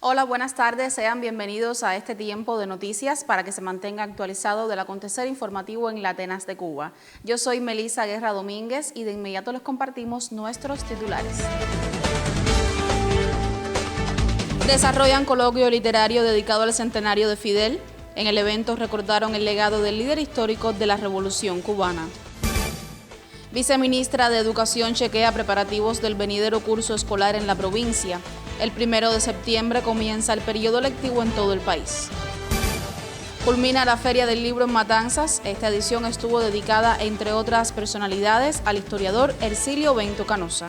Hola, buenas tardes. Sean bienvenidos a este tiempo de noticias para que se mantenga actualizado del acontecer informativo en la Tenaz de Cuba. Yo soy Melissa Guerra Domínguez y de inmediato les compartimos nuestros titulares. Desarrollan coloquio literario dedicado al centenario de Fidel. En el evento recordaron el legado del líder histórico de la Revolución Cubana. Viceministra de Educación chequea preparativos del venidero curso escolar en la provincia. El 1 de septiembre comienza el periodo lectivo en todo el país. Culmina la Feria del Libro en Matanzas. Esta edición estuvo dedicada, entre otras personalidades, al historiador Ercilio Bento Canosa.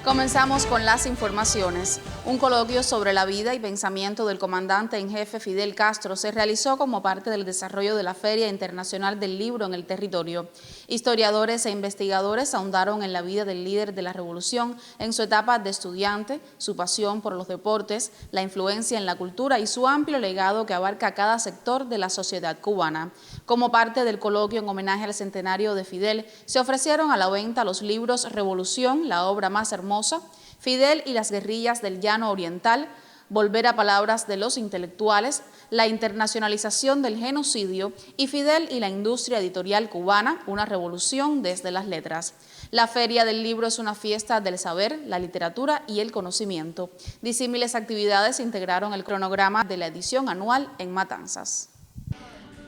Comenzamos con las informaciones. Un coloquio sobre la vida y pensamiento del comandante en jefe Fidel Castro se realizó como parte del desarrollo de la Feria Internacional del Libro en el territorio. Historiadores e investigadores ahondaron en la vida del líder de la revolución, en su etapa de estudiante, su pasión por los deportes, la influencia en la cultura y su amplio legado que abarca cada sector de la sociedad cubana. Como parte del coloquio en homenaje al centenario de Fidel, se ofrecieron a la venta los libros Revolución, la obra más hermosa, Fidel y las guerrillas del Llano Oriental, Volver a palabras de los intelectuales, La internacionalización del genocidio y Fidel y la industria editorial cubana, una revolución desde las letras. La Feria del Libro es una fiesta del saber, la literatura y el conocimiento. Disímiles actividades integraron el cronograma de la edición anual en Matanzas.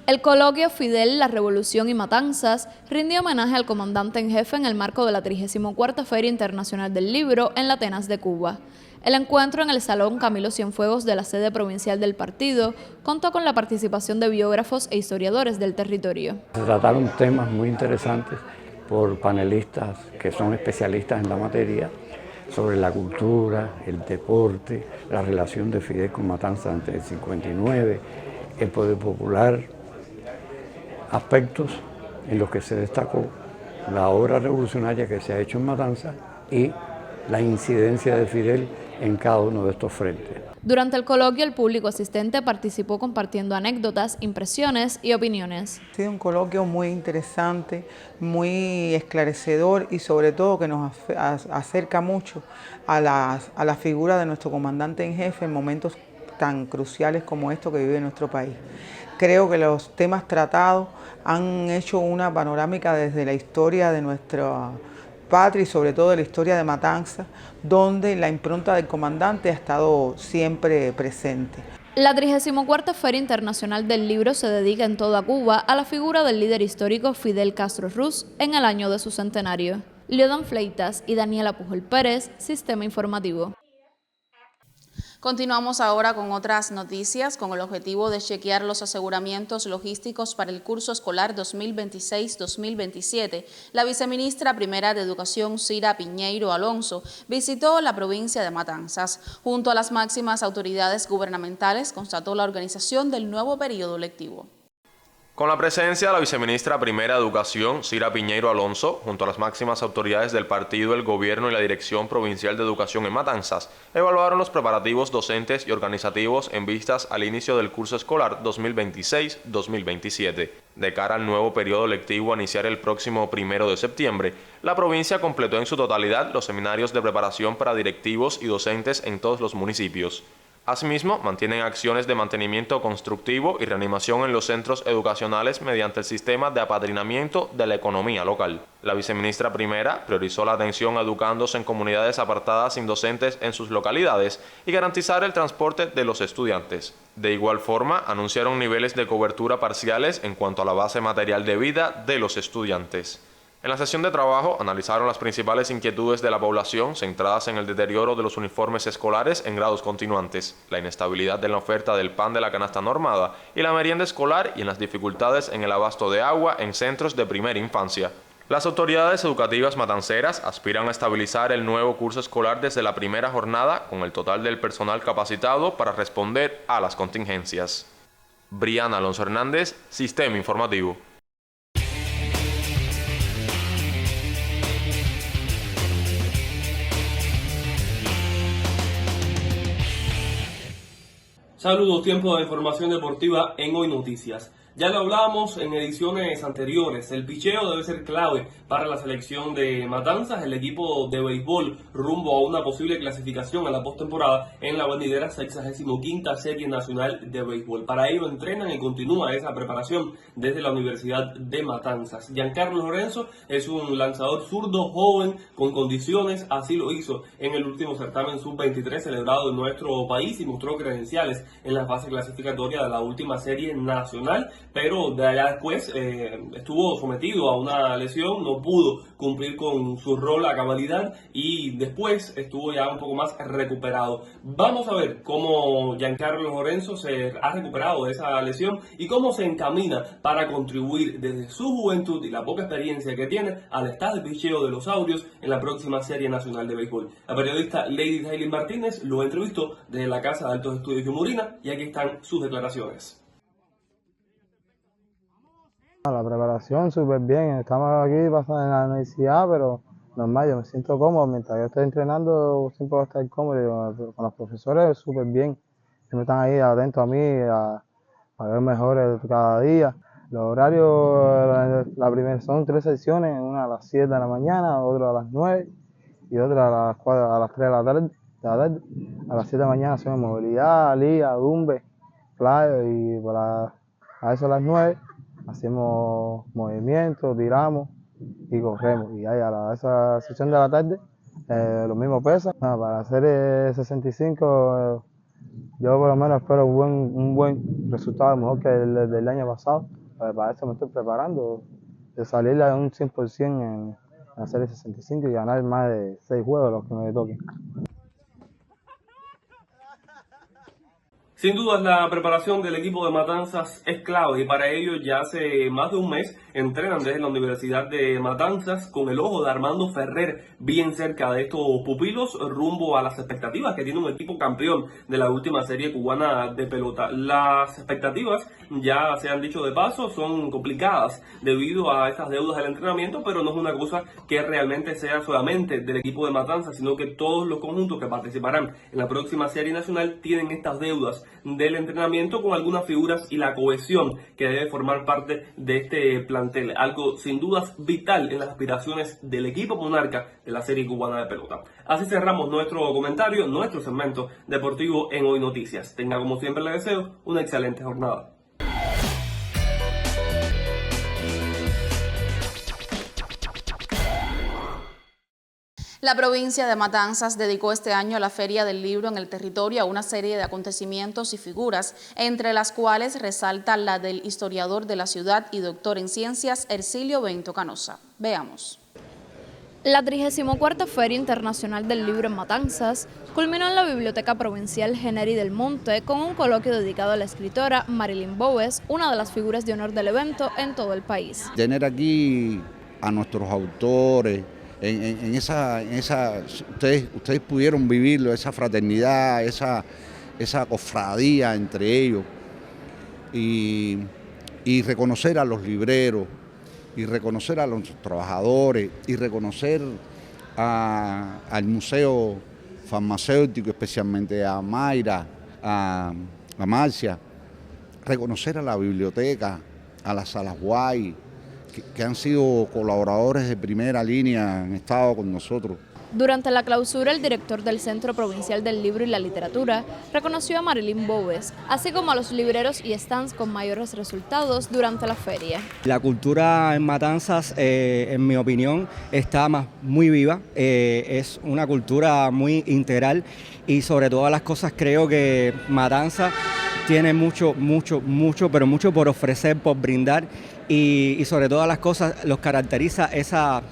El coloquio Fidel, la Revolución y Matanzas rindió homenaje al comandante en jefe en el marco de la 34ª Feria Internacional del Libro en la Tenaz de Cuba. El encuentro en el Salón Camilo Cienfuegos de la sede provincial del partido contó con la participación de biógrafos e historiadores del territorio. Se trataron temas muy interesantes por panelistas que son especialistas en la materia sobre la cultura, el deporte, la relación de Fidel con Matanzas antes del 59, el poder popular, aspectos en los que se destacó la obra revolucionaria que se ha hecho en Matanzas y la incidencia de Fidel en cada uno de estos frentes. Durante el coloquio, el público asistente participó compartiendo anécdotas, impresiones y opiniones. Ha sido un coloquio muy interesante, muy esclarecedor y sobre todo que nos acerca mucho a la figura de nuestro comandante en jefe en momentos tan cruciales como estos que vive nuestro país. Creo que los temas tratados han hecho una panorámica desde la historia de nuestra patria y sobre todo de la historia de Matanzas, donde la impronta del comandante ha estado siempre presente. La 34ª Feria Internacional del Libro se dedica en toda Cuba a la figura del líder histórico Fidel Castro Ruz en el año de su centenario. Leodan Fleitas y Daniela Pujol Pérez, Sistema Informativo. Continuamos ahora con otras noticias con el objetivo de chequear los aseguramientos logísticos para el curso escolar 2026-2027. La viceministra primera de Educación, Cira Piñeiro Alonso, visitó la provincia de Matanzas. Junto a las máximas autoridades gubernamentales, constató la organización del nuevo periodo lectivo. Con la presencia de la viceministra primera de Educación, Cira Piñeiro Alonso, junto a las máximas autoridades del partido, el gobierno y la Dirección Provincial de Educación en Matanzas, evaluaron los preparativos docentes y organizativos en vistas al inicio del curso escolar 2026-2027. De cara al nuevo periodo lectivo a iniciar el próximo 1 de septiembre, la provincia completó en su totalidad los seminarios de preparación para directivos y docentes en todos los municipios. Asimismo, mantienen acciones de mantenimiento constructivo y reanimación en los centros educacionales mediante el sistema de apadrinamiento de la economía local. La viceministra primera priorizó la atención a educandos en comunidades apartadas sin docentes en sus localidades y garantizar el transporte de los estudiantes. De igual forma, anunciaron niveles de cobertura parciales en cuanto a la base material de vida de los estudiantes. En la sesión de trabajo analizaron las principales inquietudes de la población centradas en el deterioro de los uniformes escolares en grados continuantes, la inestabilidad de la oferta del pan de la canasta normada y la merienda escolar y en las dificultades en el abasto de agua en centros de primera infancia. Las autoridades educativas matanceras aspiran a estabilizar el nuevo curso escolar desde la primera jornada con el total del personal capacitado para responder a las contingencias. Briana Alonso Hernández, Sistema Informativo. Saludos, tiempo de información deportiva en Hoy Noticias. Ya lo hablábamos en ediciones anteriores, el picheo debe ser clave para la selección de Matanzas, el equipo de béisbol rumbo a una posible clasificación a la postemporada en la venidera 65ª Serie Nacional de Béisbol. Para ello entrenan y continúa esa preparación desde la Universidad de Matanzas. Giancarlo Lorenzo es un lanzador zurdo joven con condiciones, así lo hizo en el último certamen sub-23 celebrado en nuestro país y mostró credenciales en la fase clasificatoria de la última serie nacional, pero de allá después estuvo sometido a una lesión, no pudo cumplir con su rol a cabalidad y después estuvo ya un poco más recuperado. Vamos a ver cómo Giancarlo Lorenzo se ha recuperado de esa lesión y cómo se encamina para contribuir desde su juventud y la poca experiencia que tiene al staff de picheo de los Áureos en la próxima Serie Nacional de Béisbol. La periodista Lady Dailin Martínez lo entrevistó desde la Casa de Altos Estudios Yumurina y aquí están sus declaraciones. La preparación súper bien, estamos aquí pasando en la universidad, pero normal, yo me siento cómodo, mientras yo estoy entrenando siempre voy a estar cómodo, con los profesores súper bien, siempre están ahí atentos a mí, a ver mejores cada día. Los horarios, la primera son 3 sesiones, una a las 7 de la mañana, otra a las 9 y otra a las 3 de la tarde. A las 7 de la mañana hacemos movilidad, liga, dumbe, playa y a eso a las 9 hacemos movimientos, tiramos y corremos. Y ahí a esa sesión de la tarde, los mismos pesos. Para hacer 65, yo por lo menos espero un buen resultado, mejor que el del año pasado. Para eso me estoy preparando, de salir a un 100% en hacer el 65 y ganar más de 6 juegos los que me toquen. Sin duda la preparación del equipo de Matanzas es clave y para ello ya hace más de un mes entrenan desde la Universidad de Matanzas con el ojo de Armando Ferrer bien cerca de estos pupilos rumbo a las expectativas que tiene un equipo campeón de la última serie cubana de pelota. Las expectativas, ya se han dicho de paso, son complicadas debido a estas deudas del entrenamiento, pero no es una cosa que realmente sea solamente del equipo de Matanzas, sino que todos los conjuntos que participarán en la próxima serie nacional tienen estas deudas del entrenamiento con algunas figuras y la cohesión que debe formar parte de este plantel, algo sin dudas vital en las aspiraciones del equipo monarca de la serie cubana de pelota. Así cerramos nuestro comentario, nuestro segmento deportivo en Hoy Noticias. Tenga, como siempre le deseo, una excelente jornada. La provincia de Matanzas dedicó este año a la Feria del Libro en el territorio a una serie de acontecimientos y figuras, entre las cuales resalta la del historiador de la ciudad y doctor en ciencias Ercilio Bento Canosa. Veamos. La 34ª Feria Internacional del Libro en Matanzas culminó en la Biblioteca Provincial Genery del Monte con un coloquio dedicado a la escritora Marilyn Boves, una de las figuras de honor del evento en todo el país. Tener aquí a nuestros autores, ustedes pudieron vivirlo, esa fraternidad, esa cofradía entre ellos y reconocer a los libreros y reconocer a los trabajadores y reconocer al museo farmacéutico, especialmente a Mayra, a Marcia, reconocer a la biblioteca, a las salas Guay, que han sido colaboradores de primera línea, han estado con nosotros. Durante la clausura, el director del Centro Provincial del Libro y la Literatura reconoció a Marilyn Boves, así como a los libreros y stands con mayores resultados durante la feria. La cultura en Matanzas, en mi opinión, está muy viva, es una cultura muy integral y sobre todas las cosas creo que Matanzas tiene mucho por ofrecer, por brindar y sobre todas las cosas los caracteriza esa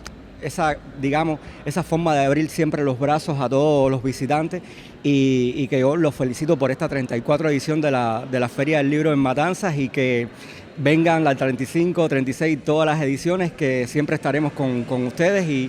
forma de abrir siempre los brazos a todos los visitantes y que yo los felicito por esta 34 edición de la Feria del Libro en Matanzas y que vengan las 35, 36, todas las ediciones que siempre estaremos con ustedes y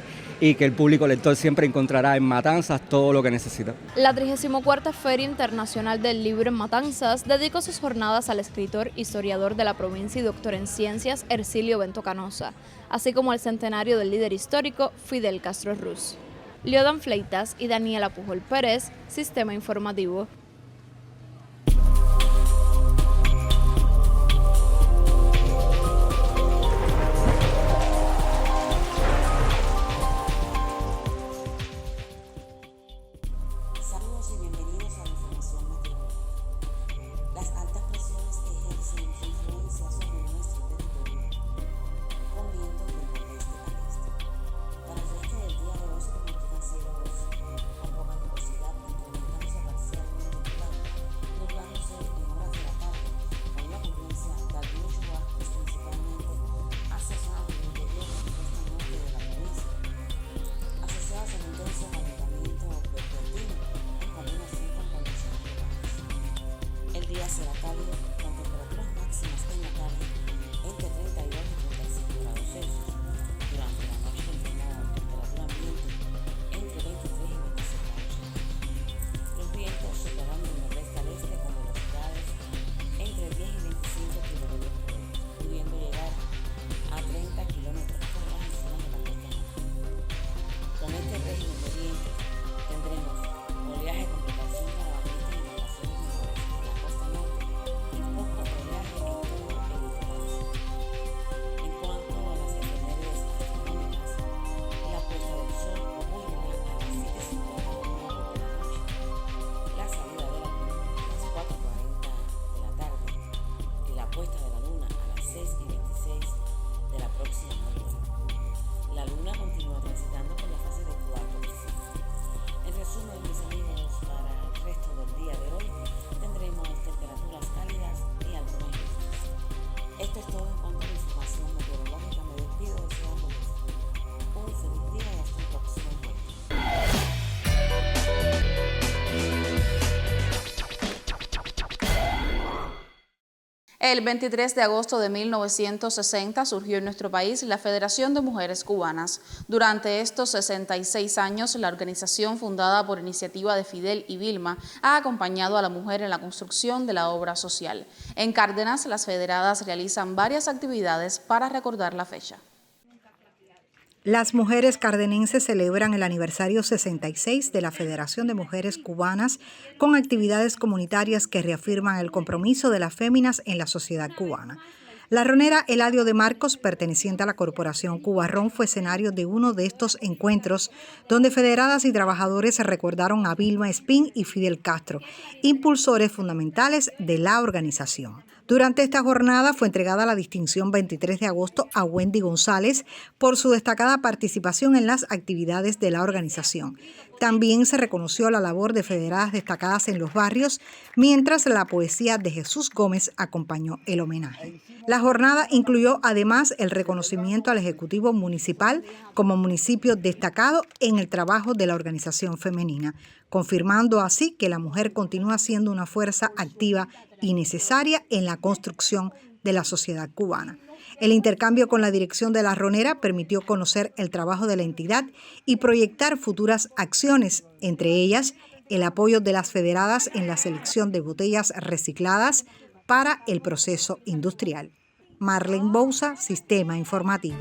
que el público lector siempre encontrará en Matanzas todo lo que necesita. La 34ª Feria Internacional del Libro en Matanzas dedicó sus jornadas al escritor, historiador de la provincia y doctor en ciencias Ercilio Bento Canosa, así como al centenario del líder histórico Fidel Castro Ruz. Liodan Fleitas y Daniela Pujol Pérez, Sistema Informativo. 26 y 26 de la próxima luna. La luna continúa transitando por la fase de Cuarto Piscis. En resumen, mis amigos, para el resto del día de hoy tendremos temperaturas cálidas y algo más frías. Esto es todo en cuanto a la información meteorológica. Me despido deseándoles un feliz día y hasta el próximo encuentro. El 23 de agosto de 1960 surgió en nuestro país la Federación de Mujeres Cubanas. Durante estos 66 años, la organización, fundada por iniciativa de Fidel y Vilma, ha acompañado a la mujer en la construcción de la obra social. En Cárdenas, las federadas realizan varias actividades para recordar la fecha. Las mujeres cardenenses celebran el aniversario 66 de la Federación de Mujeres Cubanas con actividades comunitarias que reafirman el compromiso de las féminas en la sociedad cubana. La ronera Eladio de Marcos, perteneciente a la Corporación Cubarrón, fue escenario de uno de estos encuentros donde federadas y trabajadores recordaron a Vilma Espín y Fidel Castro, impulsores fundamentales de la organización. Durante esta jornada fue entregada la distinción 23 de agosto a Wendy González por su destacada participación en las actividades de la organización. También se reconoció la labor de federadas destacadas en los barrios, mientras la poesía de Jesús Gómez acompañó el homenaje. La jornada incluyó además el reconocimiento al Ejecutivo Municipal como municipio destacado en el trabajo de la organización femenina, confirmando así que la mujer continúa siendo una fuerza activa y necesaria en la construcción de la sociedad cubana. El intercambio con la dirección de la ronera permitió conocer el trabajo de la entidad y proyectar futuras acciones, entre ellas el apoyo de las federadas en la selección de botellas recicladas para el proceso industrial. Marlene Bouza, Sistema Informativo.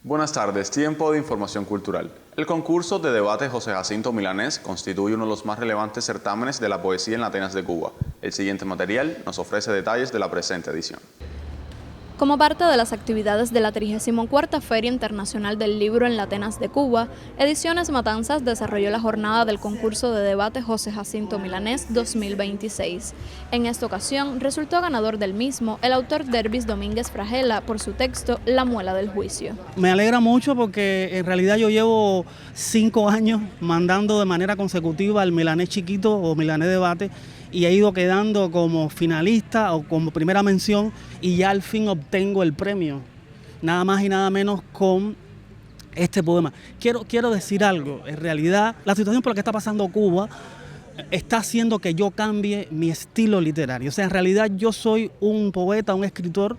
Buenas tardes, tiempo de información cultural. El concurso de debate José Jacinto Milanés constituye uno de los más relevantes certámenes de la poesía en la Atenas de Cuba. El siguiente material nos ofrece detalles de la presente edición. Como parte de las actividades de la 34ª Feria Internacional del Libro en la Atenas de Cuba, Ediciones Matanzas desarrolló la jornada del concurso de debate José Jacinto Milanés 2026. En esta ocasión resultó ganador del mismo el autor Derbis Domínguez Fragela por su texto La muela del juicio. Me alegra mucho porque en realidad yo llevo 5 años mandando de manera consecutiva el Milanés Chiquito o Milanés Debate, y he ido quedando como finalista o como primera mención y ya al fin obtengo el premio, nada más y nada menos con este poema. Quiero decir algo, en realidad la situación por la que está pasando Cuba está haciendo que yo cambie mi estilo literario. O sea, en realidad yo soy un poeta, un escritor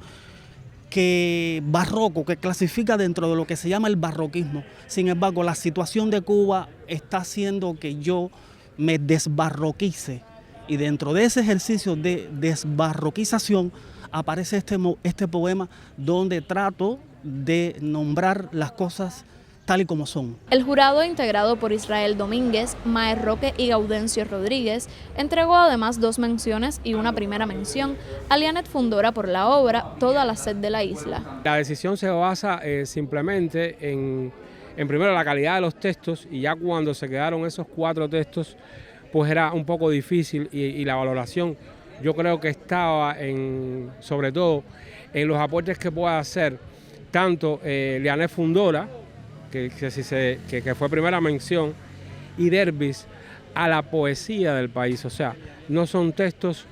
barroco, que clasifica dentro de lo que se llama el barroquismo. Sin embargo, la situación de Cuba está haciendo que yo me desbarroquice. Y dentro de ese ejercicio de desbarroquización aparece este poema donde trato de nombrar las cosas tal y como son. El jurado, integrado por Israel Domínguez, Maer Roque y Gaudencio Rodríguez, entregó además 2 menciones y una primera mención a Lianet Fundora por la obra Toda la sed de la isla. La decisión se basa simplemente en primero la calidad de los textos, y ya cuando se quedaron esos 4 textos, pues era un poco difícil y la valoración yo creo que estaba sobre todo en los aportes que pueda hacer tanto Lianet Fundora, que fue primera mención, y Derbis a la poesía del país. O sea, no son textos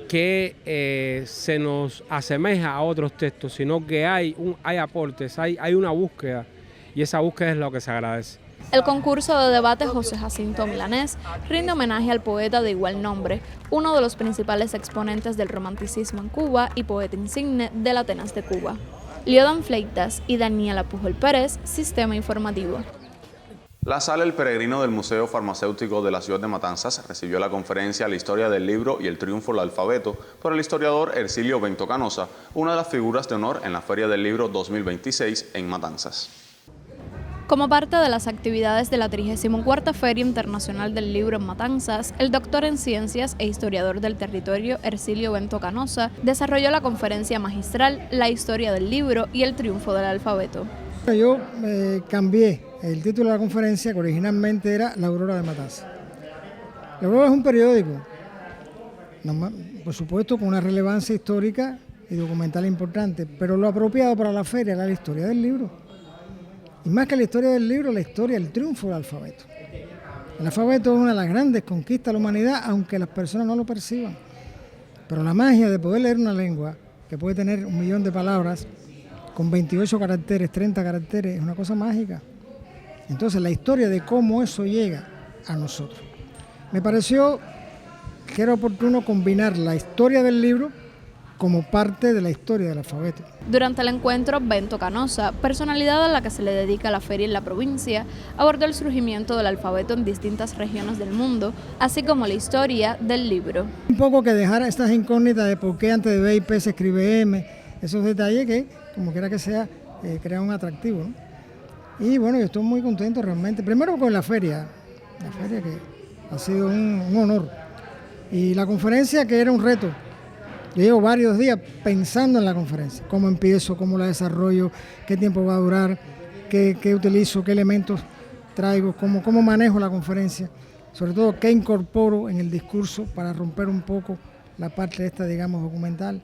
que se nos asemeja a otros textos, sino que hay aportes, hay una búsqueda, y esa búsqueda es lo que se agradece. El concurso de debate José Jacinto Milanés rinde homenaje al poeta de igual nombre, uno de los principales exponentes del romanticismo en Cuba y poeta insigne de la Atenas de Cuba. Liodan Fleitas y Daniela Pujol Pérez, Sistema Informativo. La Sala El Peregrino del Museo Farmacéutico de la ciudad de Matanzas recibió la conferencia La historia del libro y el triunfo del alfabeto por el historiador Ercilio Bento Canosa, una de las figuras de honor en la Feria del Libro 2026 en Matanzas. Como parte de las actividades de la 34ª Feria Internacional del Libro en Matanzas, el doctor en Ciencias e historiador del territorio Ercilio Bento Canosa desarrolló la conferencia magistral La historia del libro y el triunfo del alfabeto. Yo cambié el título de la conferencia, que originalmente era La Aurora de Matanzas. La Aurora es un periódico, por supuesto con una relevancia histórica y documental importante, pero lo apropiado para la feria era la historia del libro. Y más que la historia del libro, la historia del triunfo del alfabeto. El alfabeto es una de las grandes conquistas de la humanidad, aunque las personas no lo perciban. Pero la magia de poder leer una lengua que puede tener 1 millón de palabras, con 28 caracteres, 30 caracteres, es una cosa mágica. Entonces, la historia de cómo eso llega a nosotros. Me pareció que era oportuno combinar la historia del libro como parte de la historia del alfabeto. Durante el encuentro, Bento Canosa, personalidad a la que se le dedica la feria en la provincia, abordó el surgimiento del alfabeto en distintas regiones del mundo, así como la historia del libro. Un poco que dejara estas incógnitas de por qué antes de B y P se escribe M, esos detalles que, como quiera que sea, crean un atractivo, ¿no? Y bueno, yo estoy muy contento realmente, primero con la feria que ha sido un honor, y la conferencia que era un reto. Yo llevo varios días pensando en la conferencia, cómo empiezo, cómo la desarrollo, qué tiempo va a durar, qué utilizo, qué elementos traigo, cómo manejo la conferencia, sobre todo qué incorporo en el discurso para romper un poco la parte esta, digamos, documental.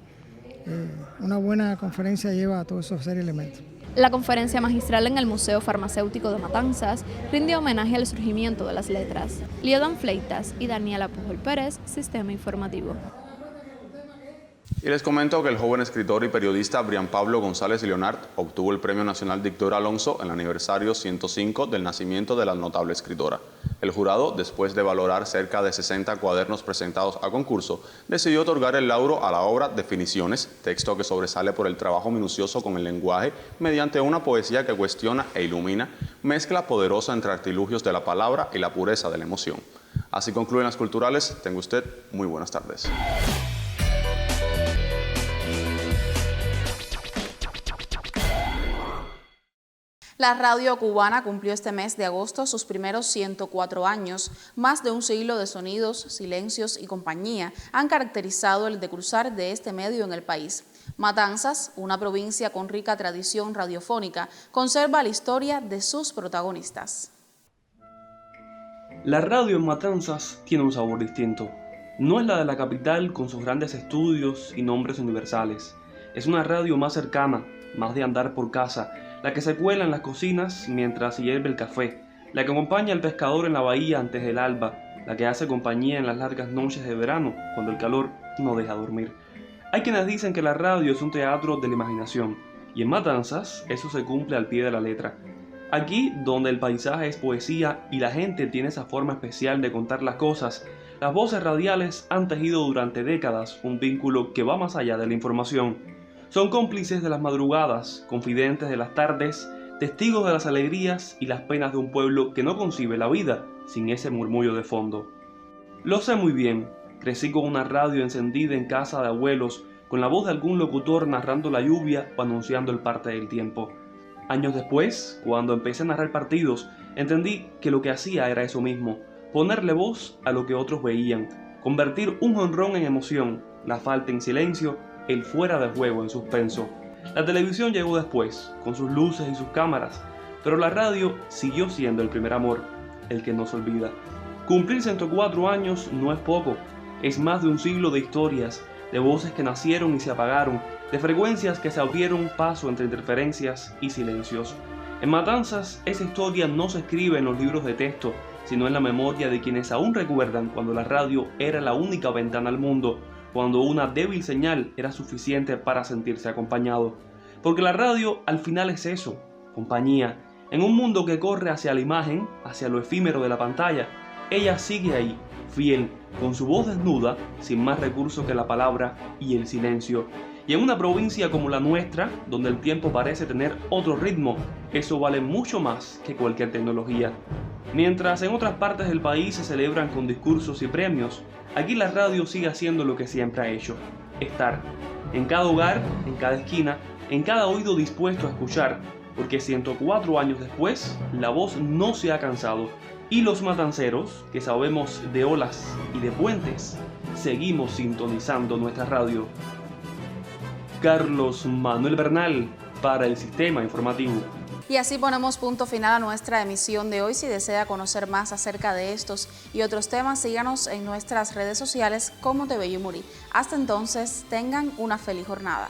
Una buena conferencia lleva todos esos series de elementos. La conferencia magistral en el Museo Farmacéutico de Matanzas rindió homenaje al surgimiento de las letras. Liedan Fleitas y Daniela Pujol Pérez, Sistema Informativo. Y les comento que el joven escritor y periodista Brian Pablo González Leonard obtuvo el Premio Nacional Víctor Alonso en el aniversario 105 del nacimiento de la notable escritora. El jurado, después de valorar cerca de 60 cuadernos presentados a concurso, decidió otorgar el lauro a la obra Definiciones, texto que sobresale por el trabajo minucioso con el lenguaje mediante una poesía que cuestiona e ilumina, mezcla poderosa entre artilugios de la palabra y la pureza de la emoción. Así concluyen las culturales. Tenga usted muy buenas tardes. La radio cubana cumplió este mes de agosto sus primeros 104 años. Más de un siglo de sonidos, silencios y compañía han caracterizado el decruzar de este medio en el país. Matanzas, una provincia con rica tradición radiofónica, conserva la historia de sus protagonistas. La radio en Matanzas tiene un sabor distinto. No es la de la capital con sus grandes estudios y nombres universales. Es una radio más cercana, más de andar por casa, la que se cuela en las cocinas mientras hierve el café, la que acompaña al pescador en la bahía antes del alba, la que hace compañía en las largas noches de verano, cuando el calor no deja dormir. Hay quienes dicen que la radio es un teatro de la imaginación, y en Matanzas eso se cumple al pie de la letra. Aquí, donde el paisaje es poesía y la gente tiene esa forma especial de contar las cosas, las voces radiales han tejido durante décadas un vínculo que va más allá de la información. Son cómplices de las madrugadas, confidentes de las tardes, testigos de las alegrías y las penas de un pueblo que no concibe la vida sin ese murmullo de fondo. Lo sé muy bien, crecí con una radio encendida en casa de abuelos, con la voz de algún locutor narrando la lluvia o anunciando el parte del tiempo. Años después, cuando empecé a narrar partidos, entendí que lo que hacía era eso mismo, ponerle voz a lo que otros veían, convertir un jonrón en emoción, la falta en silencio, el fuera de juego en suspenso. La televisión llegó después, con sus luces y sus cámaras, pero la radio siguió siendo el primer amor, el que no se olvida. Cumplir 104 años no es poco, es más de un siglo de historias, de voces que nacieron y se apagaron, de frecuencias que se abrieron paso entre interferencias y silencios. En Matanzas, esa historia no se escribe en los libros de texto, sino en la memoria de quienes aún recuerdan cuando la radio era la única ventana al mundo, cuando una débil señal era suficiente para sentirse acompañado. Porque la radio al final es eso, compañía. En un mundo que corre hacia la imagen, hacia lo efímero de la pantalla, ella sigue ahí, fiel, con su voz desnuda, sin más recursos que la palabra y el silencio. Y en una provincia como la nuestra, donde el tiempo parece tener otro ritmo, eso vale mucho más que cualquier tecnología. Mientras en otras partes del país se celebran con discursos y premios, aquí la radio sigue haciendo lo que siempre ha hecho, estar. En cada hogar, en cada esquina, en cada oído dispuesto a escuchar, porque 104 años después, la voz no se ha cansado. Y los matanceros, que sabemos de olas y de puentes, seguimos sintonizando nuestra radio. Carlos Manuel Bernal para el Sistema Informativo. Y así ponemos punto final a nuestra emisión de hoy. Si desea conocer más acerca de estos y otros temas, síganos en nuestras redes sociales como TV Yumurí. Hasta entonces, tengan una feliz jornada.